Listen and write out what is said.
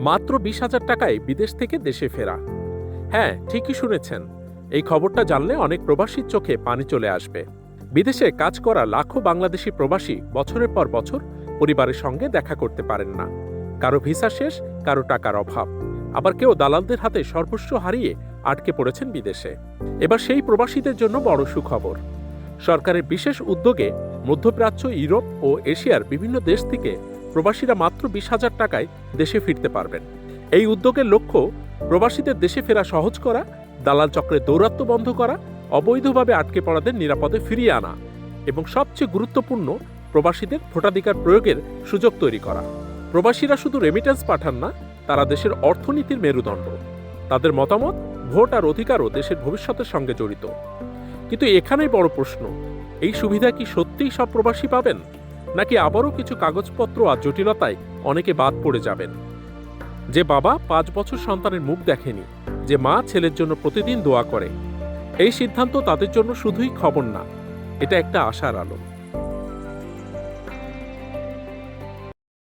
মাত্র 20,000 টাকায় বিদেশ থেকে দেশে ফেরা। হ্যাঁ, ঠিকই শুনেছেন। এই খবরটা জানলে অনেক প্রবাসীর চোখে পানি চলে আসবে। বিদেশে কাজ করা লাখো বাংলাদেশি প্রবাসী বছরের পর বছর পরিবারের সঙ্গে দেখা করতে পারেন না। কারো ভিসা শেষ, কারো টাকার অভাব, আবার কেউ দালালদের হাতে সর্বস্ব হারিয়ে আটকে পড়েছেন বিদেশে। এবার সেই প্রবাসীদের জন্য বড় সুখবর। সরকারের বিশেষ উদ্যোগে মধ্যপ্রাচ্য, ইউরোপ ও এশিয়ার বিভিন্ন দেশ থেকে প্রবাসীরা মাত্র 20,000 টাকায় দেশে ফিরতে পারবেন। এই উদ্যোগের লক্ষ্য প্রবাসীদের দেশে ফেরা সহজ করা, দালাল চক্রের দৌরাত্ম্য বন্ধ করা, অবৈধভাবে আটকে পড়াদের নিরাপদে ফিরিয়ে আনা এবং সবচেয়ে গুরুত্বপূর্ণ, প্রবাসীদের ভোটাধিকার প্রয়োগের সুযোগ তৈরি করা। প্রবাসীরা শুধু রেমিটেন্স পাঠান না, তারা দেশের অর্থনীতির মেরুদণ্ড। তাদের মতামত, ভোট আর অধিকারও দেশের ভবিষ্যতের সঙ্গে জড়িত। কিন্তু এখানেই বড় প্রশ্ন, এই সুবিধা কি সত্যিই সব প্রবাসী পাবেন, নাকি আবারও কিছু কাগজপত্র আর জটিলতায় অনেকে বাদ পড়ে যাবেন? যে বাবা 5 বছর সন্তানের মুখ দেখেনি, যে মা ছেলের জন্য প্রতিদিন দোয়া করে, এই সিদ্ধান্ত তাদের জন্য শুধুই খবর না, এটা একটা আশার আলো।